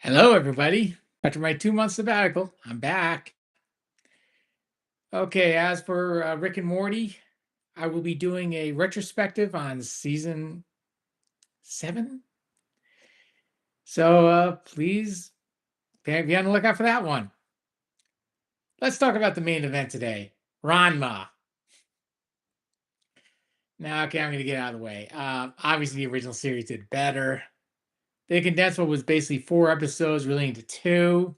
Hello, everybody. After my 2 month sabbatical, I'm back. Okay, as for Rick and Morty, I will be doing a retrospective on season 7. So please be on the lookout for that one. Let's talk about the main event today, Ranma. Now, okay, I'm going to get out of the way. Obviously, the original series did better. The condensed one was basically 4 episodes, really into 2.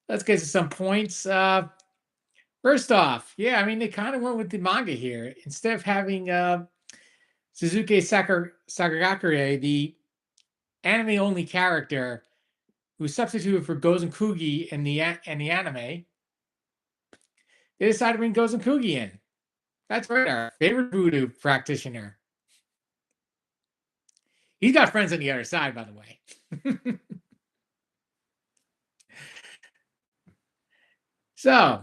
Let's get to some points. First off, yeah, I mean, they kind of went with the manga here. Instead of having Suzuki Sakagakure, the anime-only character who substituted for Gozen Kugi in the anime, they decided to bring Gozen Kugi in. That's right, our favorite voodoo practitioner. He's got friends on the other side, by the way. So,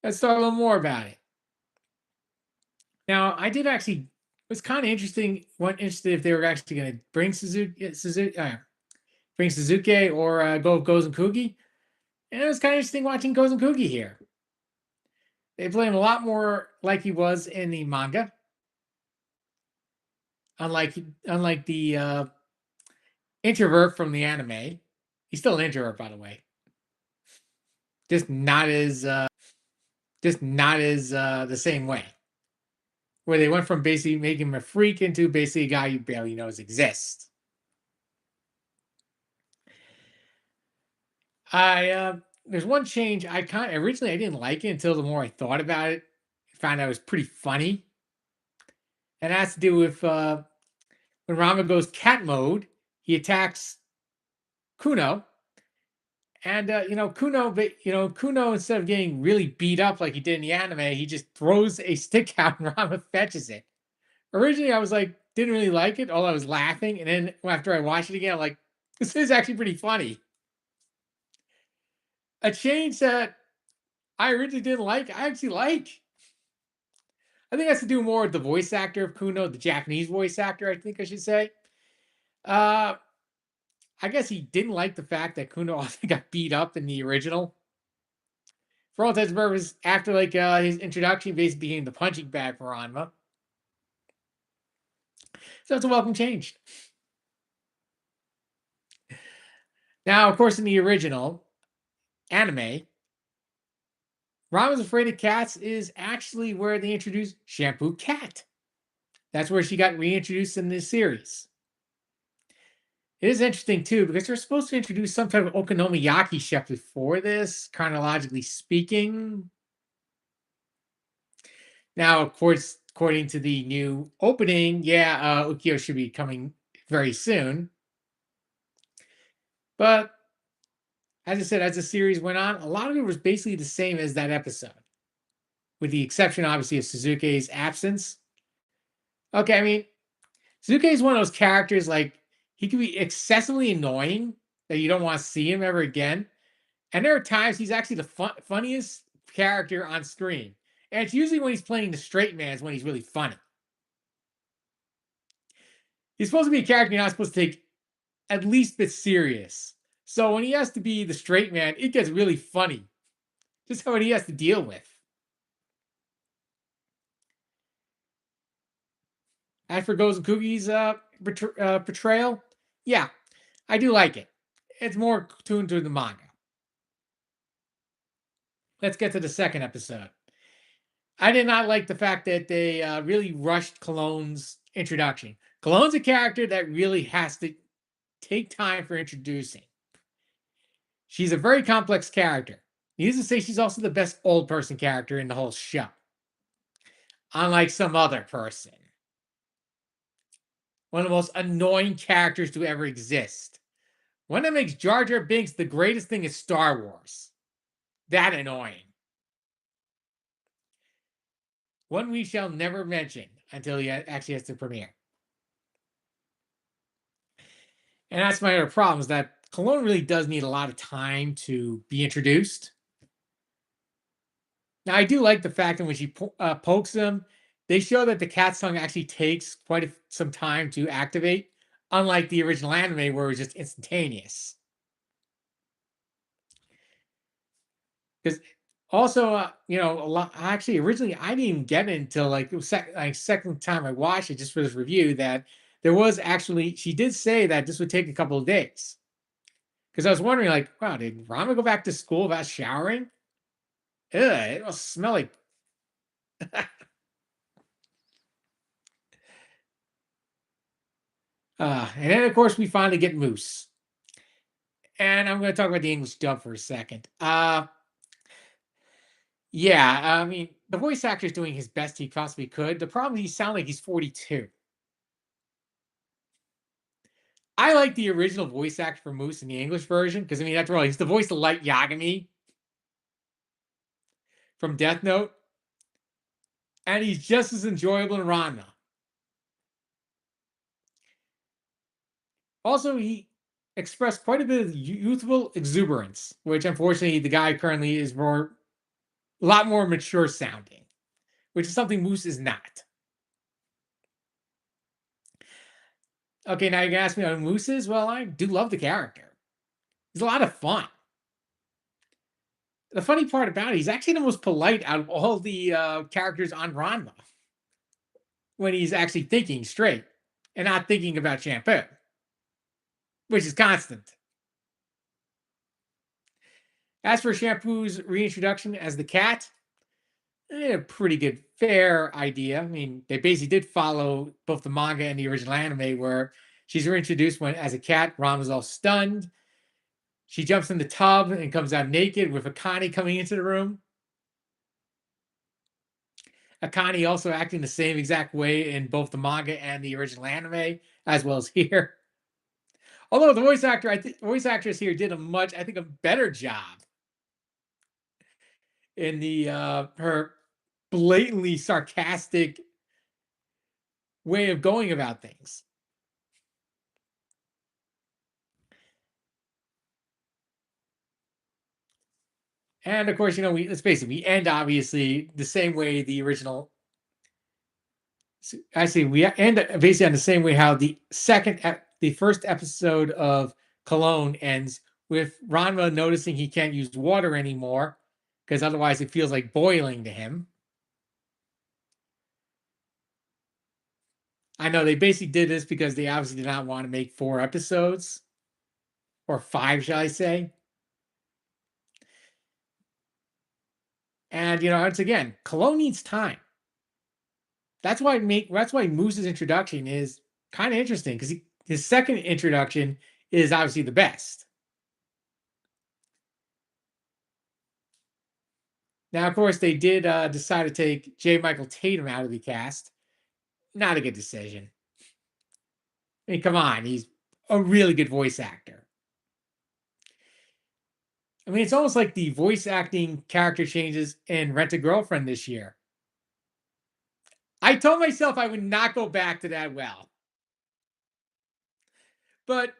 let's talk a little more about it. Now, I did actually, it was kind of interesting, interested if they were actually going to bring bring Suzuki or go Gozen Kugi. And it was kind of interesting watching Gozen Kugi here. They play him a lot more like he was in the manga. Unlike the introvert from the anime. He's still an introvert, by the way. Just not as the same way. Where they went from basically making him a freak into basically a guy you barely knows exists. There's one change I originally I didn't like it until the more I thought about it. I found out it was pretty funny. And it has to do with when Ranma goes cat mode, he attacks Kuno. And Kuno, instead of getting really beat up like he did in the anime, he just throws a stick out and Ranma fetches it. Originally, I was like, didn't really like it. All I was laughing, and then after I watched it again, I'm like, this is actually pretty funny. A change that I originally didn't like, I actually like. I think it has to do more with the voice actor of Kuno, the Japanese voice actor, I think I should say. I guess he didn't like the fact that Kuno also got beat up in the original. For all intents and purposes, after his introduction, he basically became the punching bag for Ranma. So it's a welcome change. Now, of course, in the original anime, Ranma's Afraid of Cats is actually where they introduced Shampoo Cat. That's where she got reintroduced in this series. It is interesting too because they're supposed to introduce some type of okonomiyaki chef before this, chronologically speaking. Now, of course, according to the new opening, Ukyo should be coming very soon. But as I said, as the series went on, a lot of it was basically the same as that episode, with the exception, obviously, of Suzuki's absence. Okay, I mean, Suzuki is one of those characters, like, he can be excessively annoying that you don't want to see him ever again. And there are times he's actually the funniest character on screen. And it's usually when he's playing the straight man is when he's really funny. He's supposed to be a character you're not supposed to take at least a bit serious. So when he has to be the straight man, it gets really funny. Just what he has to deal with. As for Gozen Kugi's portrayal, yeah, I do like it. It's more tuned to the manga. Let's get to the second episode. I did not like the fact that they really rushed Cologne's introduction. Cologne's a character that really has to take time for introducing. She's a very complex character. Needless to say, she's also the best old person character in the whole show. Unlike some other person. One of the most annoying characters to ever exist. One that makes Jar Jar Binks the greatest thing in Star Wars. That annoying. One we shall never mention until he actually has to premiere. And that's my other problem, is that Cologne really does need a lot of time to be introduced. Now, I do like the fact that when she pokes him, they show that the cat's tongue actually takes quite some time to activate, unlike the original anime where it was just instantaneous. Because also, a lot. Actually, originally I didn't even get it until like it was second time I watched it just for this review that there was actually she did say that this would take a couple of days. Because I was wondering, like, wow, did Rama go back to school without showering? Ugh, it must smell like. And then of course we finally get Moose, and I'm going to talk about the English dub for a second. Yeah, I mean the voice actor is doing his best he possibly could. The problem is he sounds like he's 42. I like the original voice actor for Moose in the English version because I mean that's all he's the voice of Light Yagami from Death Note, and he's just as enjoyable in Ranma. Also, he expressed quite a bit of youthful exuberance, which unfortunately the guy currently is a lot more mature sounding, which is something Moose is not. Okay, now you can ask me how Moose is. Well, I do love the character. He's a lot of fun. The funny part about it, he's actually the most polite out of all the characters on Ranma when he's actually thinking straight and not thinking about shampoo, which is constant. As for Shampoo's reintroduction as the cat, a pretty good, fair idea. I mean, they basically did follow both the manga and the original anime, where she's reintroduced when as a cat. Rama's all stunned. She jumps in the tub and comes out naked with Akane coming into the room. Akane also acting the same exact way in both the manga and the original anime, as well as here. Although the voice actress here did I think, a better job in the her blatantly sarcastic way of going about things. And of course, let's face it, we end obviously the same way the original. Actually, we end basically on the same way how the first episode of Cologne ends with Ranma noticing he can't use water anymore because otherwise it feels like boiling to him. I know they basically did this because they obviously did not want to make 4 episodes or 5, shall I say? And once again, Cologne needs time. That's why Moose's introduction is kind of interesting because his second introduction is obviously the best. Now, of course, they did decide to take J. Michael Tatum out of the cast. Not a good decision. I mean, come on, he's a really good voice actor. I mean, it's almost like the voice acting character changes in Rent a Girlfriend this year. I told myself I would not go back to that well. But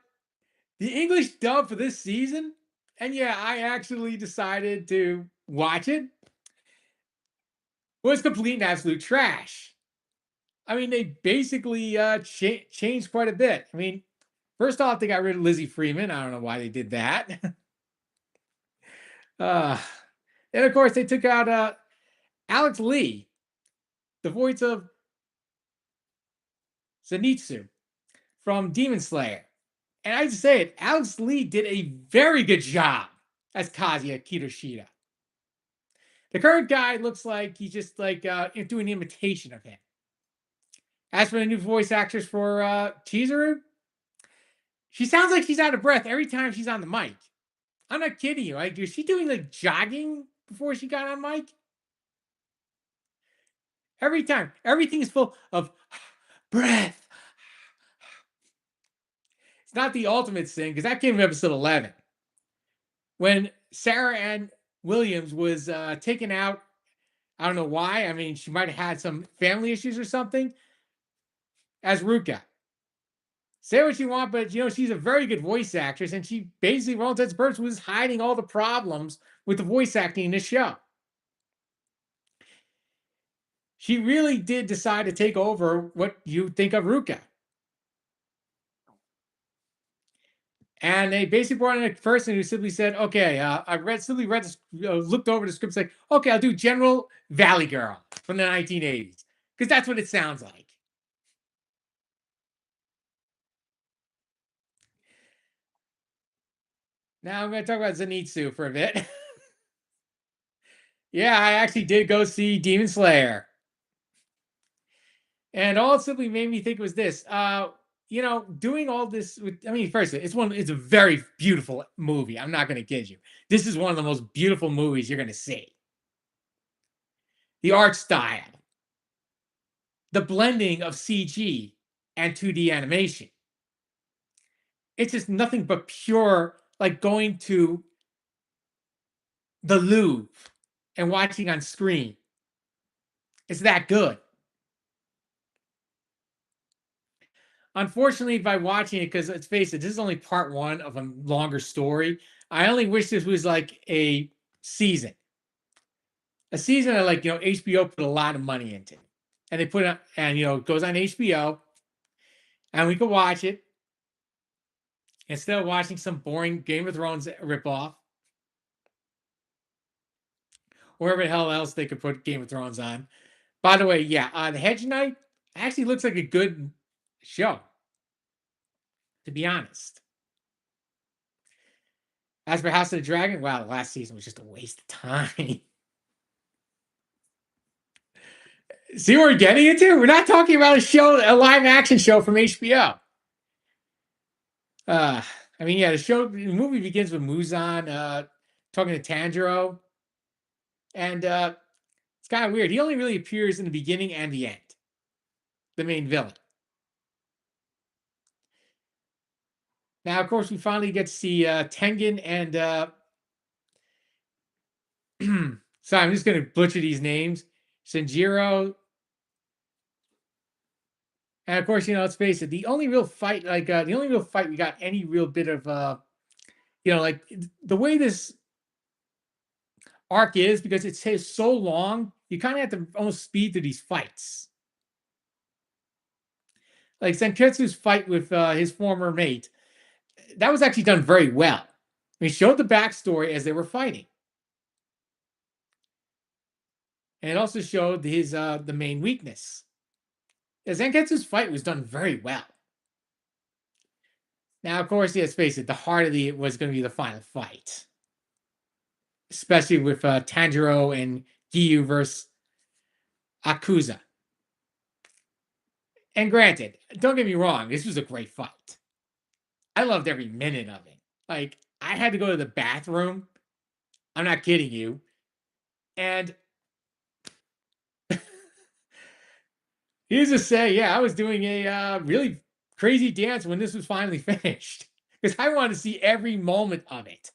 the English dub for this season, and yeah, I actually decided to watch it, was complete and absolute trash. I mean, they basically changed quite a bit. I mean, first off, they got rid of Lizzie Freeman. I don't know why they did that. uh, and of course, they took out Alex Lee, the voice of Zenitsu from Demon Slayer. And I have to say it, Alex Lee did a very good job as Kazuya Kitoshita. The current guy looks like he's just like doing an imitation of him. As for the new voice actress for Chizuru, she sounds like she's out of breath every time she's on the mic. I'm not kidding you. Like, is she doing like jogging before she got on mic? Every time, everything is full of breath. It's not the ultimate sin because that came in episode 11 when Sarah Ann Williams was taken out. I don't know why. I mean, she might have had some family issues or something as Ruka. Say what you want, but she's a very good voice actress, and she basically, for all intents and purposes, was hiding all the problems with the voice acting in this show. She really did decide to take over what you think of Ruka. And they basically brought in a person who simply said, "Okay, simply read, looked over the script, like, okay, I'll do General Valley Girl from the 1980s because that's what it sounds like." Now I'm going to talk about Zenitsu for a bit. Yeah, I actually did go see Demon Slayer, and all it simply made me think was this: doing all this with, I mean, first, it's a very beautiful movie. I'm not going to kid you. This is one of the most beautiful movies you're going to see. The art style, the blending of CG and 2D animation. It's just nothing but pure, like going to the Louvre and watching on screen. It's that good. Unfortunately, by watching it, because let's face it, this is only part one of a longer story. I only wish this was like season, a season that, like, HBO put a lot of money into, and they put it, and it goes on HBO, and we could watch it instead of watching some boring Game of Thrones ripoff, or whatever the hell else they could put Game of Thrones on. By the way, yeah, the Hedge Knight actually looks like a good show, to be honest. As for House of the Dragon, wow, the last season was just a waste of time. See what we're getting into? We're not talking about a live action show from HBO. Uh, I mean, yeah, the movie begins with Muzan talking to Tanjiro, and it's kind of weird. He only really appears in the beginning and the end, the main villain. Now, of course, we finally get to see Tengen and sorry, I'm just going to butcher these names. Shinjiro, and of course, let's face it, the only real fight, the only real fight we got any real bit of, like the way this arc is, because it takes so long, you kind of have to almost speed through these fights. Like Senketsu's fight with his former mate, that was actually done very well. He showed the backstory as they were fighting, and it also showed his the main weakness. Zenketsu's fight was done very well. Now, of course, let's face it, the heart of it was going to be the final fight, especially with Tanjiro and Giyu versus Akuza. And granted, don't get me wrong, this was a great fight. I loved every minute of it. Like, I had to go to the bathroom. I'm not kidding you. And here's to say, yeah, I was doing a really crazy dance when this was finally finished, because I wanted to see every moment of it.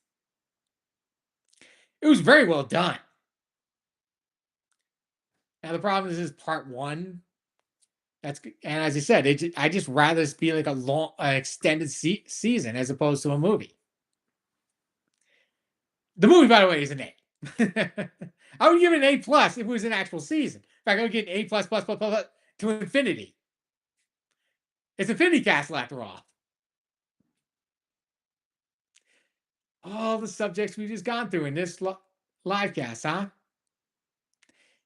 It was very well done. Now the problem is, this is part one. And as I said, I just rather this be like a long, extended season as opposed to a movie. The movie, by the way, is an A. I would give it an A+ if it was an actual season. In fact, I would get an A+++ to infinity. It's Infinity Castle after all. All the subjects we've just gone through in this live cast, huh?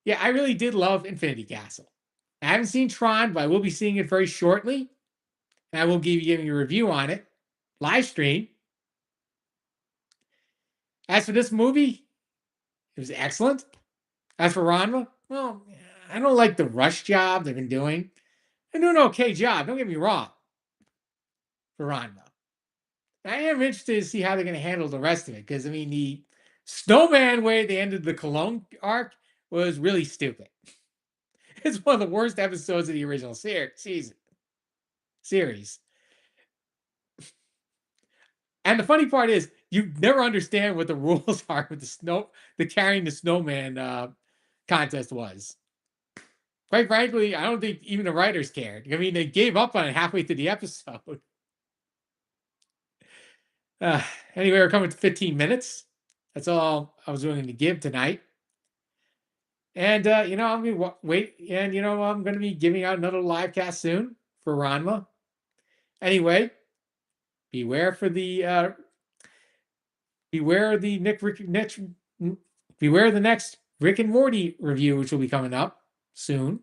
Yeah, I really did love Infinity Castle. I haven't seen Tron, but I will be seeing it very shortly. And I will be giving you a review on it. Live stream. As for this movie, it was excellent. As for Ranma, well, I don't like the rush job they've been doing. They're doing an okay job, don't get me wrong, for Ranma. I am interested to see how they're going to handle the rest of it, because, I mean, the snowman way they ended the Cologne arc was really stupid. It's one of the worst episodes of the original series. And the funny part is, you never understand what the rules are with the carrying the snowman contest was. Quite frankly, I don't think even the writers cared. I mean, they gave up on it halfway through the episode. Uh, anyway, we're coming to 15 minutes. That's all I was willing to give tonight. And, I'm going to wait. And, I'm going to be giving out another live cast soon for Ranma. Anyway, beware for the beware the next beware the next Rick and Morty review, which will be coming up soon,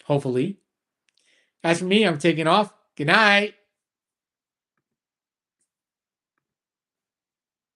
hopefully. As for me, I'm taking off. Good night.